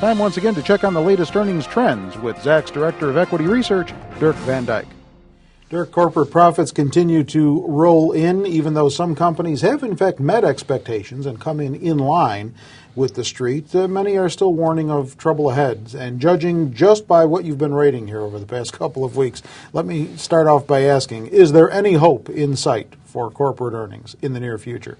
Time once again to check on the latest earnings trends with Zacks Director of Equity Research, Dirk Van Dyke. Dirk, corporate profits continue to roll in, even though some companies have in fact met expectations and come in line with the street. Many are still warning of trouble ahead. And judging just by what you've been rating here over the past couple of weeks, let me start off by asking, is there any hope in sight for corporate earnings in the near future?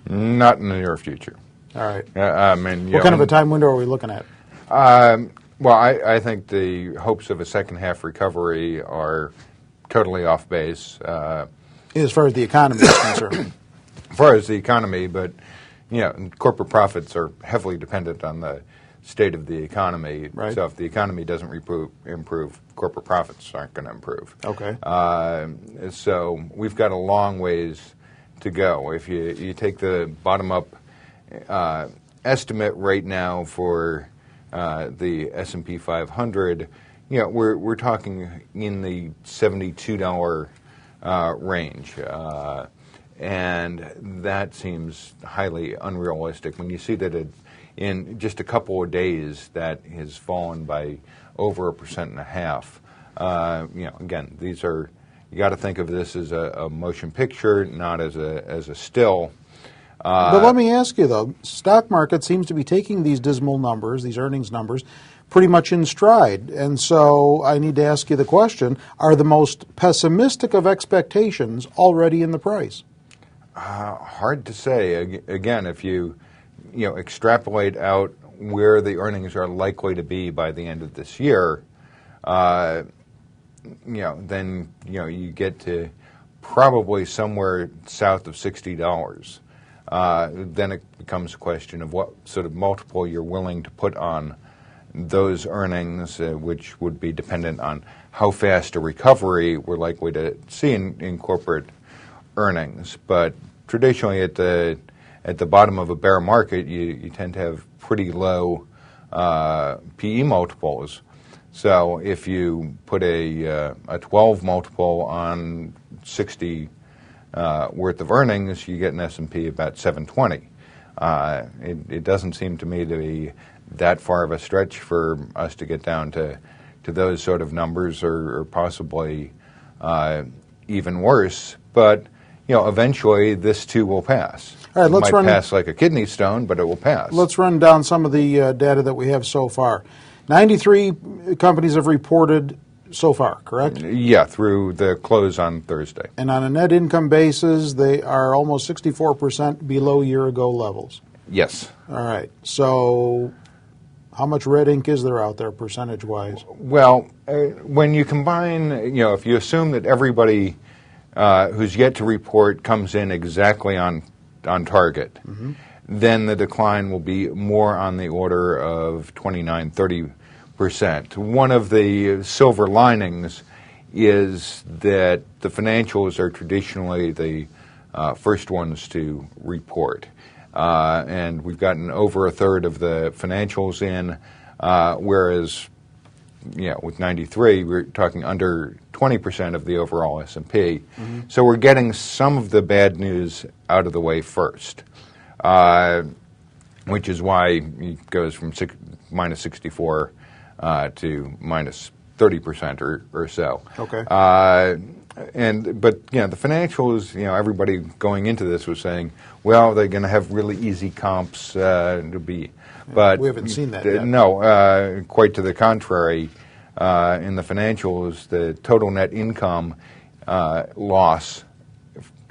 Not in the near future. All right. What kind of a time window are we looking at? Well, I think the hopes of a second half recovery are totally off base. As far as the economy is concerned. As far as the economy, but corporate profits are heavily dependent on the state of the economy. Right. So if the economy doesn't improve, corporate profits aren't going to improve. Okay. So we've got a long ways to go. If you take the bottom-up estimate right now for the S&P 500, we're talking in the $72 range, and that seems highly unrealistic. When you see that in just a couple of days that has fallen by over 1.5%, again, these are, you got to think of this as a motion picture, not as a still. But let me ask you, though, stock market seems to be taking these dismal numbers, these earnings numbers, pretty much in stride. And so I need to ask you the question, are the most pessimistic of expectations already in the price? Hard to say. Again, if you extrapolate out where the earnings are likely to be by the end of this year, then you get to probably somewhere south of $60. Then it becomes a question of what sort of multiple you're willing to put on those earnings, which would be dependent on how fast a recovery we're likely to see in corporate earnings. But traditionally, at the bottom of a bear market, you tend to have pretty low PE multiples. So if you put a 12 multiple on 60 worth of earnings, you get an S&P about 720. It doesn't seem to me to be that far of a stretch for us to get down to those sort of numbers, or possibly even worse. But eventually this too will pass. All right, it might pass like a kidney stone, but it will pass. Let's run down some of the data that we have so far. 93 companies have reported so far, correct? Yeah, through the close on Thursday. And on a net income basis, they are almost 64% below year-ago levels. Yes. All right. So how much red ink is there out there percentage-wise? Well, when you combine, if you assume that everybody who's yet to report comes in exactly on target, then the decline will be more on the order of 29-30%. One of the silver linings is that the financials are traditionally the first ones to report. And we've gotten over a third of the financials in, whereas with 93, we're talking under 20% of the overall S&P. So we're getting some of the bad news out of the way first, which is why it goes from minus 64 to minus 30% or so. Okay. But the financials, everybody going into this was saying, well, they're going to have really easy comps to be. But we haven't seen that yet. No, quite to the contrary. In the financials, the total net income loss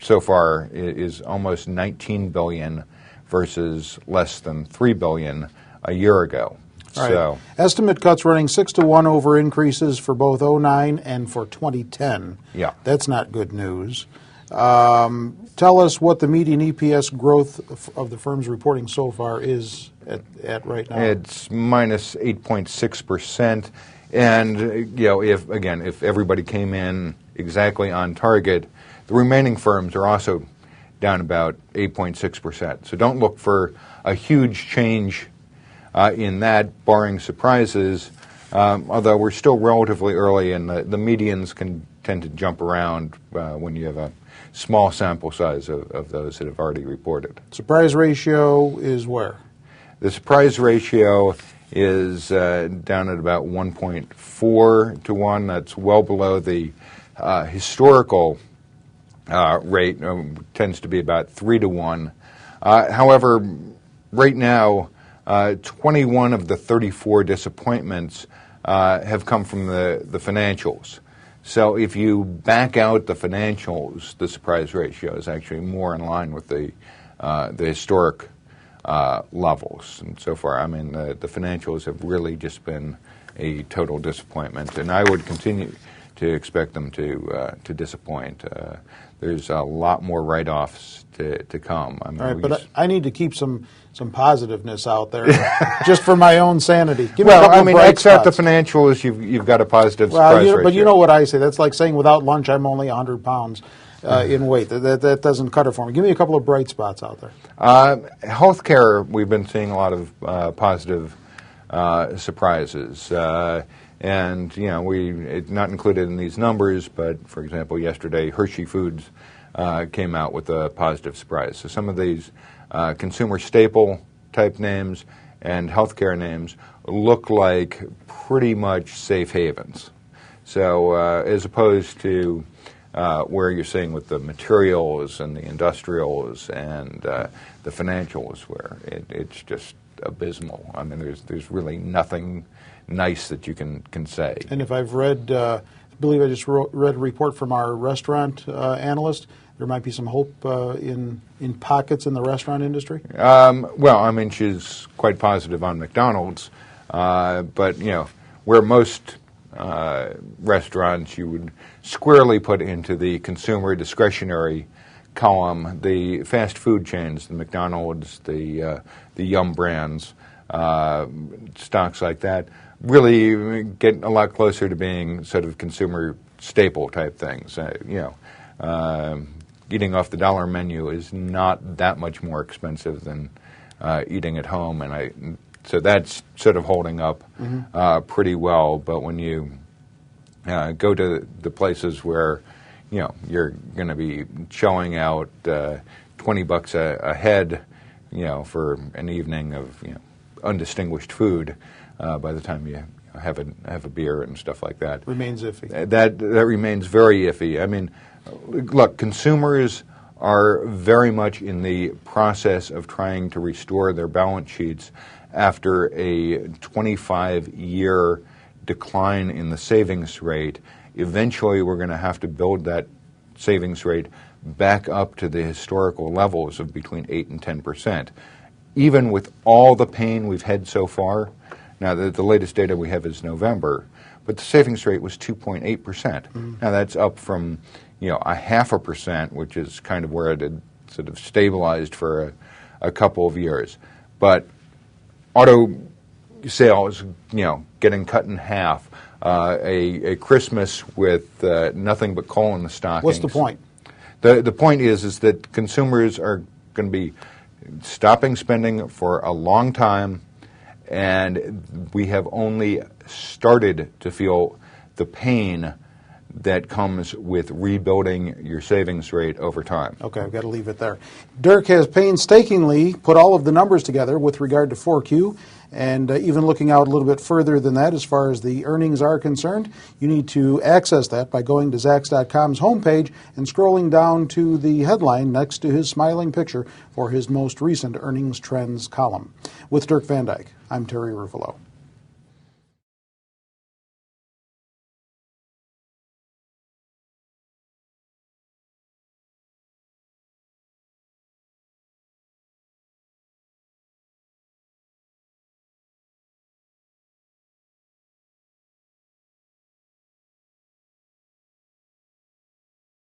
so far is almost $19 billion versus less than $3 billion a year ago. All So, right. Estimate cuts running 6-1 over increases for both 2009 and for 2010. Yeah. That's not good news. Tell us what the median EPS growth of the firms reporting so far is at right now. It's minus 8.6%. And, if everybody came in exactly on target, the remaining firms are also down about 8.6%. So don't look for a huge change in that, barring surprises, although we're still relatively early, and the medians can tend to jump around when you have a small sample size of those that have already reported. Surprise ratio is where? The surprise ratio is down at about 1.4 to 1. That's well below the historical rate. Tends to be about 3 to 1. However, right now, 21 of the 34 disappointments have come from the financials. So if you back out the financials, the surprise ratio is actually more in line with the historic levels. And so far, I mean, the financials have really just been a total disappointment, and I would continue to expect them to disappoint. There's a lot more write-offs to come. I mean, all right, but I need to keep some positiveness out there, just for my own sanity. Give me a well, couple I mean, of bright except spots. the financials, you've got a positive surprise ratio. But you know what I say. That's like saying without lunch, I'm only 100 pounds in weight. That doesn't cut it for me. Give me a couple of bright spots out there. Healthcare, we've been seeing a lot of positive surprises. And, you know, it's not included in these numbers, but, for example, yesterday Hershey Foods came out with a positive surprise. So some of these consumer staple type names and healthcare names look like pretty much safe havens. So as opposed to where you're seeing with the materials and the industrials and the financials, where it's just abysmal. I mean, there's really nothing nice that you can say. And if I've read, I believe I just read a report from our restaurant analyst, there might be some hope in pockets in the restaurant industry? Well, I mean, she's quite positive on McDonald's, but, you know, where most restaurants you would squarely put into the consumer discretionary column, the fast food chains, the McDonald's, the Yum brands, stocks like that, really get a lot closer to being sort of consumer staple type things. You know, eating off the dollar menu is not that much more expensive than eating at home, and so that's sort of holding up pretty well. But when you go to the places where, you know, you're going to be shelling out $20 a head, you know, for an evening of, you know, undistinguished food, by the time you have a beer and stuff like that, remains iffy. That remains very iffy. I mean, look, consumers are very much in the process of trying to restore their balance sheets after a 25-year decline in the savings rate. Eventually, we're going to have to build that savings rate back up to the historical levels of between 8 and 10%. Even with all the pain we've had so far, now the latest data we have is November, but the savings rate was 2.8%. Now that's up from, you know, 0.5%, which is kind of where it had sort of stabilized for a couple of years. But auto sales, you know, getting cut in half, a Christmas with nothing but coal in the stockings. What's the point? The point is that consumers are going to be stopping spending for a long time, and we have only started to feel the pain that comes with rebuilding your savings rate over time. Okay, I've got to leave it there. Dirk has painstakingly put all of the numbers together with regard to 4Q, and even looking out a little bit further than that as far as the earnings are concerned. You need to access that by going to Zacks.com's homepage and scrolling down to the headline next to his smiling picture for his most recent earnings trends column. With Dirk Van Dyke, I'm Terry Ruffalo.